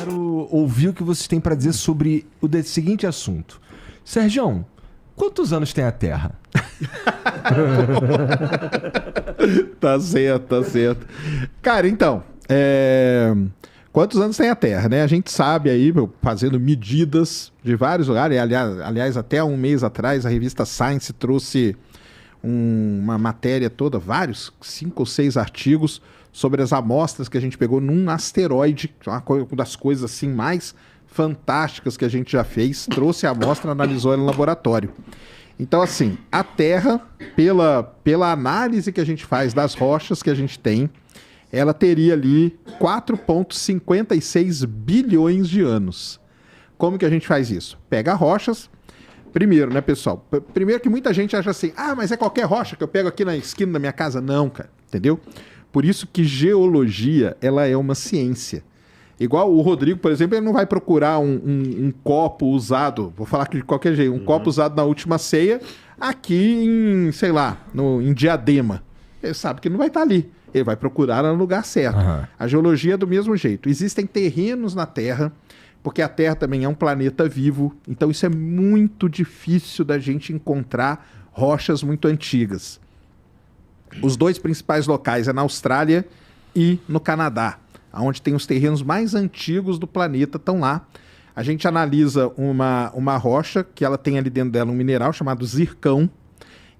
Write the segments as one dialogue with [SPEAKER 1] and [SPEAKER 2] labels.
[SPEAKER 1] quero ouvir o que vocês têm para dizer sobre o seguinte assunto. Sergião, quantos anos tem a Terra?
[SPEAKER 2] Tá certo, tá certo. Cara, então, quantos anos tem a Terra, né? A gente sabe aí, fazendo medidas de vários lugares, aliás, até um mês atrás, a revista Science trouxe uma matéria toda, 5 ou 6 artigos sobre as amostras que a gente pegou num asteroide, uma das coisas assim mais fantásticas que a gente já fez, trouxe a amostra, analisou ela no laboratório. Então, assim, a Terra, pela análise que a gente faz das rochas que a gente tem, ela teria ali 4,56 bilhões de anos. Como que a gente faz isso? Pega rochas. Primeiro, né, pessoal? Primeiro que muita gente acha assim, mas é qualquer rocha que eu pego aqui na esquina da minha casa. Não, cara, entendeu? Por isso que geologia, ela é uma ciência. Igual o Rodrigo, por exemplo, ele não vai procurar um copo usado, vou falar aqui de qualquer jeito, copo usado na última ceia, aqui em, sei lá, em Diadema. Ele sabe que não vai estar ali. Ele vai procurar no lugar certo. A geologia é do mesmo jeito. Existem terrenos na Terra, porque a Terra também é um planeta vivo, então isso é muito difícil da gente encontrar rochas muito antigas. Os 2 principais locais é na Austrália e no Canadá, onde tem os terrenos mais antigos do planeta, estão lá. A gente analisa uma rocha, que ela tem ali dentro dela um mineral chamado zircão,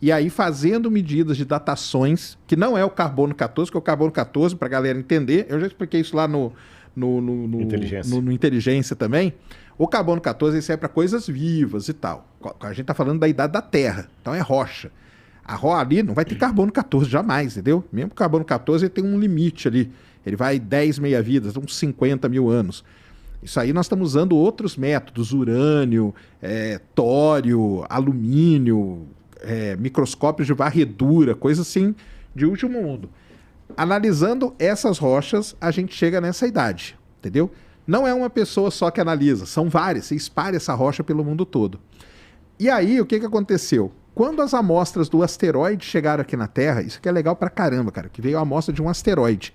[SPEAKER 2] e aí fazendo medidas de datações, que não é o carbono 14, que é o carbono 14, para a galera entender, eu já expliquei isso lá no Inteligência também. O carbono 14 serve para coisas vivas e tal. A gente está falando da idade da Terra, então é rocha. A rocha ali não vai ter carbono 14 jamais, entendeu? Mesmo que o carbono 14 ele tem um limite ali. Ele vai 10 meia-vidas, uns 50 mil anos. Isso aí nós estamos usando outros métodos, urânio, tório, alumínio, microscópios de varredura, coisa assim de último mundo. Analisando essas rochas, a gente chega nessa idade, entendeu? Não é uma pessoa só que analisa, são várias, você espalha essa rocha pelo mundo todo. E aí, o que aconteceu? Quando as amostras do asteroide chegaram aqui na Terra, isso aqui é legal pra caramba, cara, que veio a amostra de um asteroide.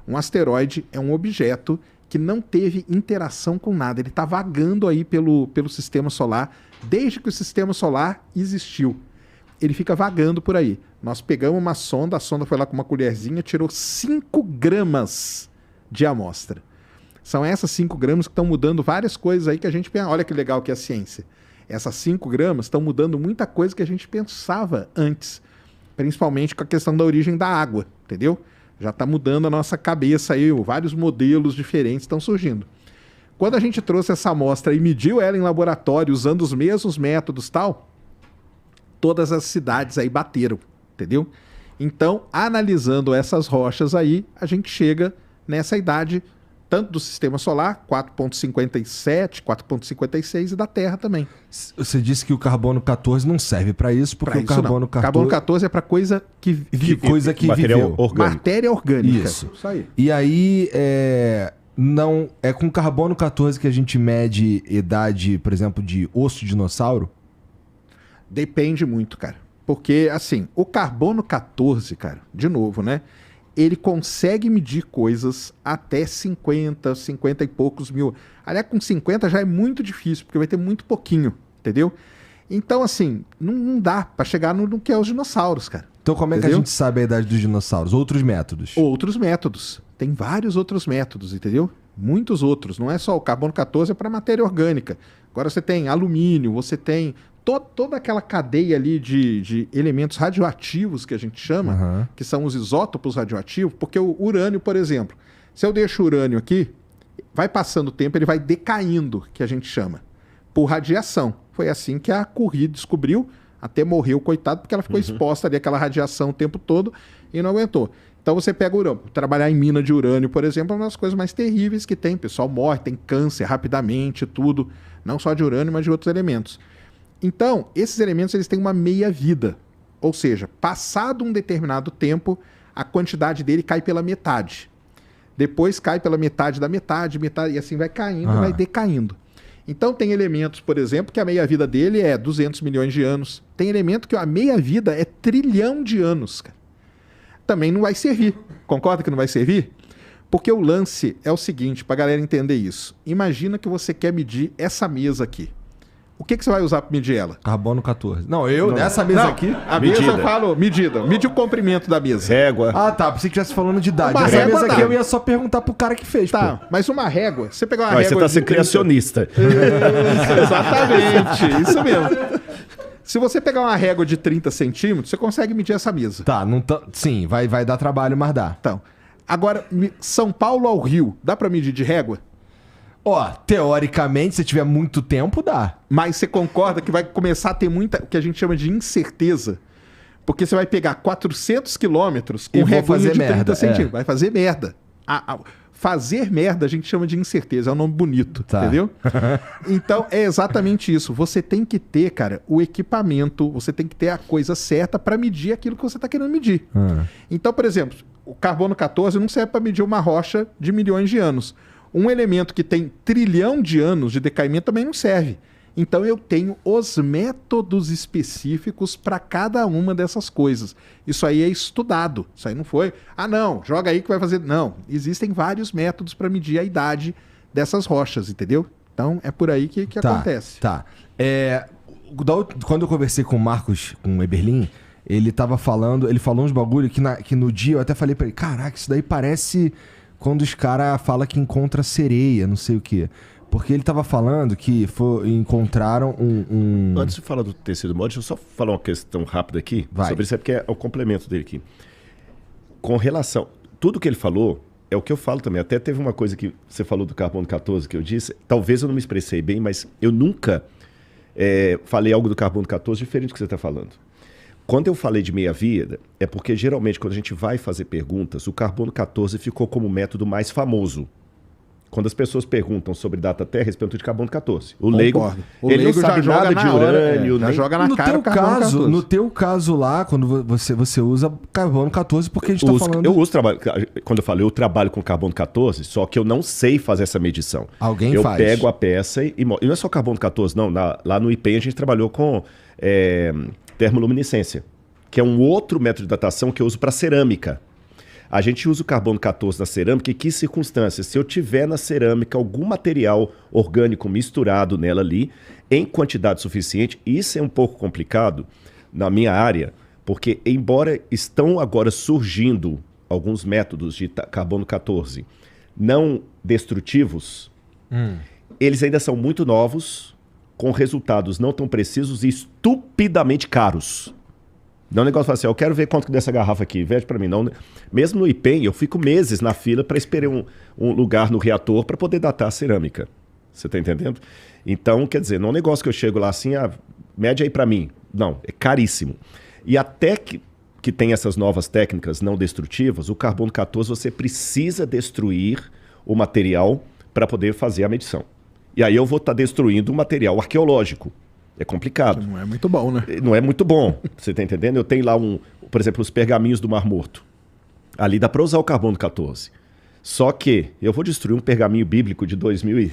[SPEAKER 2] Um asteroide é um objeto que não teve interação com nada, ele está vagando aí pelo sistema solar, desde que o sistema solar existiu. Ele fica vagando por aí. Nós pegamos uma sonda, a sonda foi lá com uma colherzinha, tirou 5 gramas de amostra. São essas 5 gramas que estão mudando várias coisas aí que a gente pensa. Olha que legal que é a ciência. Essas 5 gramas estão mudando muita coisa que a gente pensava antes, principalmente com a questão da origem da água, entendeu? Já está mudando a nossa cabeça aí, vários modelos diferentes estão surgindo. Quando a gente trouxe essa amostra e mediu ela em laboratório, usando os mesmos métodos e tal, todas as cidades aí bateram, entendeu? Então, analisando essas rochas aí, a gente chega nessa idade, tanto do sistema solar, 4,57, 4,56, e da Terra também.
[SPEAKER 1] Você disse que o carbono 14 não serve para isso, porque o carbono 14...
[SPEAKER 2] Carbono 14 é para coisa que vive.
[SPEAKER 1] Coisa que viveu.
[SPEAKER 2] Matéria orgânica.
[SPEAKER 1] Isso aí. E aí, não é com carbono 14 que a gente mede idade, por exemplo, de osso de dinossauro?
[SPEAKER 2] Depende muito, cara. Porque, assim, o carbono 14, cara, de novo, né? Ele consegue medir coisas até 50 e poucos mil. Aliás, com 50 já é muito difícil, porque vai ter muito pouquinho, entendeu? Então, assim, não dá para chegar no que é os dinossauros, cara.
[SPEAKER 1] Então, como é que a gente sabe a idade dos dinossauros? Outros métodos?
[SPEAKER 2] Outros métodos. Tem vários outros métodos, entendeu? Muitos outros. Não é só o carbono 14, é para matéria orgânica. Agora você tem alumínio, você tem toda aquela cadeia ali de elementos radioativos que a gente chama, que são os isótopos radioativos, porque o urânio, por exemplo, se eu deixo o urânio aqui, vai passando o tempo, ele vai decaindo, que a gente chama, por radiação. Foi assim que a Curie descobriu, até morreu, coitado, porque ela ficou exposta ali àquela radiação o tempo todo e não aguentou. Então você pega o urânio, trabalhar em mina de urânio, por exemplo, é uma das coisas mais terríveis que tem. O pessoal morre, tem câncer rapidamente, tudo, não só de urânio, mas de outros elementos. Então, esses elementos eles têm uma meia-vida, ou seja, passado um determinado tempo, a quantidade dele cai pela metade. Depois cai pela metade da metade, e assim vai caindo, vai decaindo. Então tem elementos, por exemplo, que a meia-vida dele é 200 milhões de anos. Tem elemento que a meia-vida é 1 trilhão de anos, cara. Também não vai servir. Concorda que não vai servir? Porque o lance é o seguinte, pra galera entender isso. Imagina que você quer medir essa mesa aqui. O que você vai usar para medir ela?
[SPEAKER 1] Carbono 14. Nessa mesa aqui...
[SPEAKER 2] A mesa eu falo, medida. Mide o comprimento da mesa.
[SPEAKER 3] Régua.
[SPEAKER 1] Ah, tá. Pensei que estivesse falando de idade.
[SPEAKER 2] Uma
[SPEAKER 1] Essa
[SPEAKER 2] régua
[SPEAKER 1] mesa aqui
[SPEAKER 2] dá.
[SPEAKER 1] eu ia só perguntar pro cara que fez,
[SPEAKER 2] Tá,
[SPEAKER 1] pô.
[SPEAKER 2] mas uma régua, você pegar uma
[SPEAKER 3] Mas
[SPEAKER 2] régua...
[SPEAKER 3] você tá
[SPEAKER 2] de
[SPEAKER 3] sendo
[SPEAKER 2] 30.
[SPEAKER 3] criacionista.
[SPEAKER 2] Exatamente, isso mesmo. Se você pegar uma régua de 30 centímetros, você consegue medir essa mesa.
[SPEAKER 1] Tá, não tá... Sim, vai dar trabalho, mas dá.
[SPEAKER 2] Então, agora, São Paulo ao Rio, dá para medir de régua?
[SPEAKER 1] Ó, teoricamente, se tiver muito tempo, dá.
[SPEAKER 2] Mas você concorda que vai começar a ter muita, o que a gente chama de incerteza? Porque você vai pegar 400 quilômetros com
[SPEAKER 1] E vou
[SPEAKER 2] réguinha
[SPEAKER 1] fazer
[SPEAKER 2] de 30
[SPEAKER 1] merda,
[SPEAKER 2] centímetros. Vai fazer merda. Fazer merda a gente chama de incerteza, é um nome bonito,
[SPEAKER 1] Tá.
[SPEAKER 2] entendeu? Então é exatamente isso. Você tem que ter, cara, o equipamento, você tem que ter a coisa certa para medir aquilo que você está querendo medir. Então, por exemplo, o carbono 14 não serve para medir uma rocha de milhões de anos. Um elemento que tem trilhão de anos de decaimento também não serve. Então eu tenho os métodos específicos para cada uma dessas coisas. Isso aí é estudado. Isso aí não foi, não, joga aí que vai fazer. Não, existem vários métodos para medir a idade dessas rochas, entendeu? Então é por aí que acontece.
[SPEAKER 1] Tá. Quando eu conversei com o Marcos, com o Eberlin, ele falou uns bagulho que no dia eu até falei pra ele, caraca, isso daí parece quando os caras falam que encontra sereia, não sei o quê. Porque ele tava falando que encontraram um...
[SPEAKER 3] Antes de falar do tecido mole, deixa eu só falar uma questão rápida aqui.
[SPEAKER 1] Vai.
[SPEAKER 3] Sobre isso, porque é o complemento dele aqui. Com relação... Tudo que ele falou é o que eu falo também. Até teve uma coisa que você falou do carbono 14 que eu disse. Talvez eu não me expressei bem, mas eu nunca falei algo do carbono 14 diferente do que você está falando. Quando eu falei de meia-vida, é porque geralmente quando a gente vai fazer perguntas, o carbono 14 ficou como o método mais famoso. Quando as pessoas perguntam sobre data Terra, eles perguntam de carbono 14. O leigo, ele não sabe nada de urânio.
[SPEAKER 2] Já joga na
[SPEAKER 1] no
[SPEAKER 2] cara
[SPEAKER 1] teu
[SPEAKER 2] o carbono 14.
[SPEAKER 1] No teu caso lá, quando você usa carbono 14, porque a gente tá falando...
[SPEAKER 3] Eu uso trabalho. Quando eu falei, eu trabalho com carbono 14, só que eu não sei fazer essa medição.
[SPEAKER 1] Alguém
[SPEAKER 3] eu
[SPEAKER 1] faz.
[SPEAKER 3] Eu pego a peça e não é só carbono 14, não. Lá no IPEM a gente trabalhou com termoluminescência, que é um outro método de datação que eu uso para cerâmica. A gente usa o carbono 14 na cerâmica em que circunstâncias? Se eu tiver na cerâmica algum material orgânico misturado nela ali, em quantidade suficiente, isso é um pouco complicado na minha área, porque embora estão agora surgindo alguns métodos de carbono 14 não destrutivos, eles ainda são muito novos, com resultados não tão precisos e estupidamente caros. Não é um negócio de falar assim, eu quero ver quanto que dessa garrafa aqui, vende para mim. Não, mesmo no IPEM, eu fico meses na fila para esperar um lugar no reator para poder datar a cerâmica. Você está entendendo? Então, quer dizer, não é um negócio que eu chego lá assim, mede aí para mim. Não, é caríssimo. E até que tem essas novas técnicas não destrutivas, o carbono 14 você precisa destruir o material para poder fazer a medição. E aí eu vou estar destruindo o material arqueológico. É complicado.
[SPEAKER 2] Não é muito bom, né?
[SPEAKER 3] Não é muito bom. Você está entendendo? Eu tenho lá, por exemplo, os pergaminhos do Mar Morto. Ali dá para usar o carbono 14. Só que eu vou destruir um pergaminho bíblico de 2000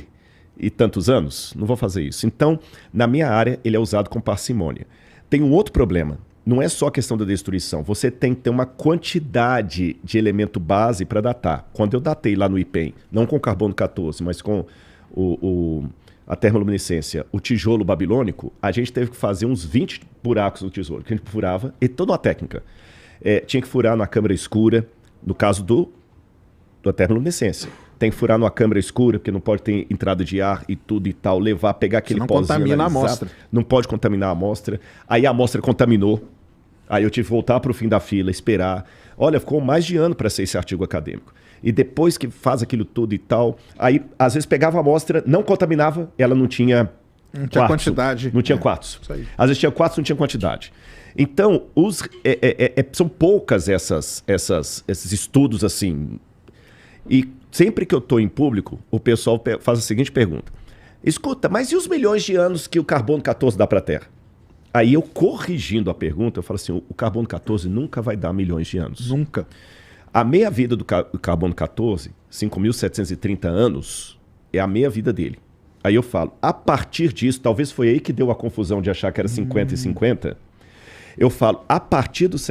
[SPEAKER 3] e tantos anos? Não vou fazer isso. Então, na minha área, ele é usado com parcimônia. Tem um outro problema. Não é só a questão da destruição. Você tem que ter uma quantidade de elemento base para datar. Quando eu datei lá no IPEM, não com carbono 14, mas com a termoluminescência, o tijolo babilônico, a gente teve que fazer uns 20 buracos no tijolo, que a gente furava, e toda uma técnica. Tinha que furar na câmara escura, no caso da termoluminescência. Tem que furar numa câmara escura, porque não pode ter entrada de ar e tudo e tal, pegar aquele pozinho,
[SPEAKER 2] contamina a amostra.
[SPEAKER 3] Não pode contaminar a amostra. Aí a amostra contaminou. Aí eu tive que voltar para o fim da fila, esperar. Olha, ficou mais de ano para ser esse artigo acadêmico. E depois que faz aquilo tudo e tal, aí às vezes pegava a amostra, não contaminava, ela não tinha quartzo,
[SPEAKER 2] quantidade.
[SPEAKER 3] Não tinha quartzo.
[SPEAKER 2] Isso aí.
[SPEAKER 3] Às vezes tinha quartzo, não tinha quantidade. Então, são poucas esses estudos assim. E sempre que eu estou em público, o pessoal faz a seguinte pergunta. Escuta, mas e os milhões de anos que o carbono 14 dá para a Terra? Aí eu, corrigindo a pergunta, eu falo assim, o carbono 14 nunca vai dar milhões de anos.
[SPEAKER 2] Nunca.
[SPEAKER 3] A meia-vida do carbono 14, 5.730 anos, é a meia-vida dele. Aí eu falo, a partir disso, talvez foi aí que deu a confusão de achar que era 50 e 50. Eu falo, a partir dos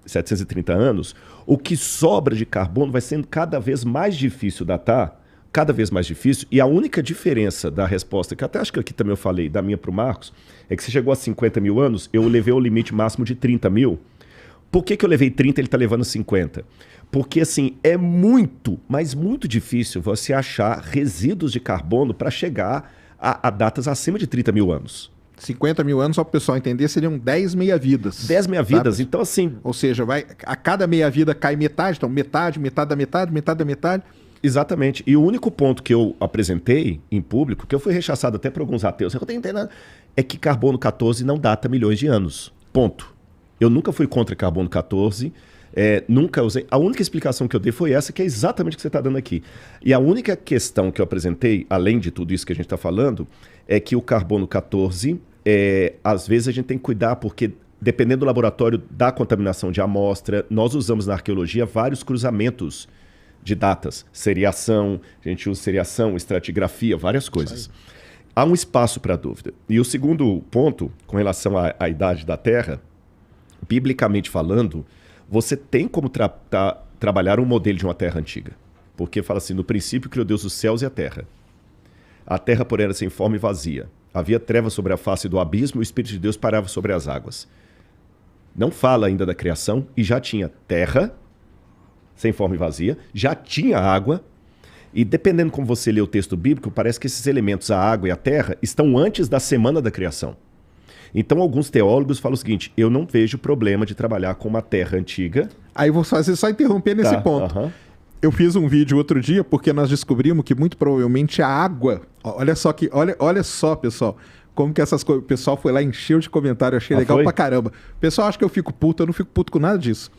[SPEAKER 3] 730 anos, o que sobra de carbono vai sendo cada vez mais difícil datar, cada vez mais difícil, e a única diferença da resposta, que até acho que aqui também eu falei, da minha para o Marcos, é que você chegou a 50 mil anos, eu levei o limite máximo de 30 mil. Por que eu levei 30 e ele está levando 50? Porque, assim, é muito, mas muito difícil você achar resíduos de carbono para chegar a datas acima de 30 mil anos.
[SPEAKER 2] 50 mil anos, só para o pessoal entender, seriam 10 meia-vidas.
[SPEAKER 3] 10 meia-vidas,
[SPEAKER 2] sabe?
[SPEAKER 3] então assim...
[SPEAKER 2] Ou seja, a cada meia-vida cai metade, então metade da metade, metade da metade.
[SPEAKER 3] Exatamente. E o único ponto que eu apresentei em público, que eu fui rechaçado até por alguns ateus, eu não tenho nada, é que carbono 14 não data milhões de anos. Ponto. Eu nunca fui contra carbono 14, nunca usei. A única explicação que eu dei foi essa, que é exatamente o que você está dando aqui. E a única questão que eu apresentei, além de tudo isso que a gente está falando, é que o carbono 14, às vezes a gente tem que cuidar, porque dependendo do laboratório da contaminação de amostra, nós usamos na arqueologia vários cruzamentos de datas. Seriação, a gente usa seriação, estratigrafia, várias coisas. Há um espaço para dúvida. E o segundo ponto, com relação à idade da Terra, biblicamente falando, você tem como trabalhar um modelo de uma Terra antiga. Porque fala assim, no princípio criou Deus os céus e a Terra. A terra, porém, era sem forma e vazia. Havia trevas sobre a face do abismo e o Espírito de Deus parava sobre as águas. Não fala ainda da criação e já tinha terra, sem forma e vazia, já tinha água. E dependendo como você lê o texto bíblico, parece que esses elementos, a água e a terra, estão antes da semana da criação. Então, alguns teólogos falam o seguinte, eu não vejo problema de trabalhar com uma terra antiga.
[SPEAKER 2] Aí vou fazer só interromper nesse ponto. Eu fiz um vídeo outro dia porque nós descobrimos que muito provavelmente a água... Olha só, pessoal, como que essas coisas... O pessoal foi lá, encheu de comentário, eu achei legal pra caramba. O pessoal acha que eu fico puto, eu não fico puto com nada disso.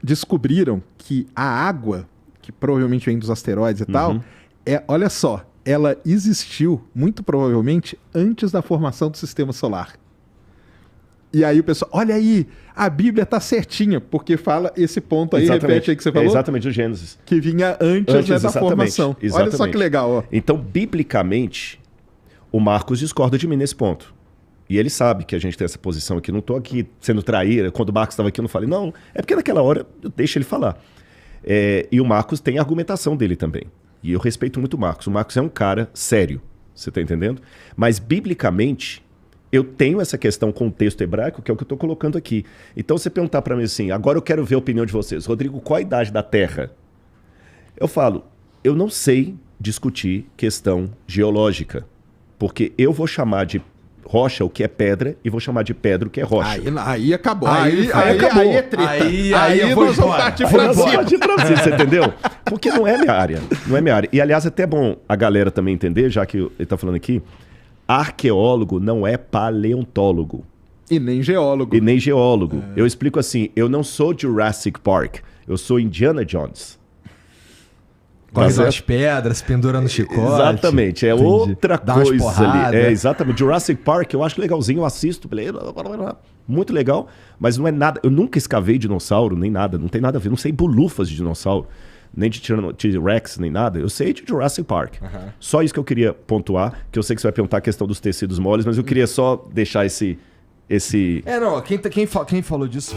[SPEAKER 2] Descobriram que a água, que provavelmente vem dos asteroides e tal, olha só, ela existiu muito provavelmente antes da formação do sistema solar. E aí o pessoal, olha aí, a Bíblia tá certinha, porque fala esse ponto aí,
[SPEAKER 3] exatamente.
[SPEAKER 2] Repete aí que você falou.
[SPEAKER 3] Exatamente, o Gênesis.
[SPEAKER 2] Que vinha antes da formação.
[SPEAKER 3] Exatamente.
[SPEAKER 2] Olha só que legal. Ó.
[SPEAKER 3] Então, biblicamente, o Marcos discorda de mim nesse ponto. E ele sabe que a gente tem essa posição aqui. Não estou aqui sendo traíra. Quando o Marcos estava aqui, eu não falei, não, é porque naquela hora eu deixo ele falar. E o Marcos tem a argumentação dele também. E eu respeito muito o Marcos. O Marcos é um cara sério, você está entendendo? Mas, biblicamente... eu tenho essa questão com o texto hebraico, que é o que eu estou colocando aqui. Então, você perguntar para mim assim, agora eu quero ver a opinião de vocês. Rodrigo, qual a idade da Terra? Eu falo, eu não sei discutir questão geológica, porque eu vou chamar de rocha o que é pedra e vou chamar de pedra o que é rocha.
[SPEAKER 2] Aí acabou.
[SPEAKER 3] Aí acabou.
[SPEAKER 2] Aí é treta.
[SPEAKER 1] Aí
[SPEAKER 2] nós vamos partir pra cima.
[SPEAKER 3] Você entendeu? Porque não é minha área. Não é minha área. E, aliás, é até bom a galera também entender, já que ele está falando aqui, arqueólogo não é paleontólogo.
[SPEAKER 2] E nem geólogo.
[SPEAKER 3] Eu explico assim, eu não sou Jurassic Park, eu sou Indiana Jones.
[SPEAKER 1] Corre as pedras, pendura no chicote.
[SPEAKER 3] Exatamente,
[SPEAKER 1] Entendi.
[SPEAKER 3] outra
[SPEAKER 1] Dá umas
[SPEAKER 3] coisa
[SPEAKER 1] porrada.
[SPEAKER 3] ali. Exatamente. Jurassic Park eu acho legalzinho, eu assisto, muito legal, mas não é nada. Eu nunca escavei dinossauro, nem nada, não tem nada a ver. Não sei bolufas de dinossauro, nem de T-Rex, nem nada. Eu sei de Jurassic Park. Só isso que eu queria pontuar, que eu sei que você vai perguntar a questão dos tecidos moles, mas eu queria só deixar esse...
[SPEAKER 1] Não, quem falou disso...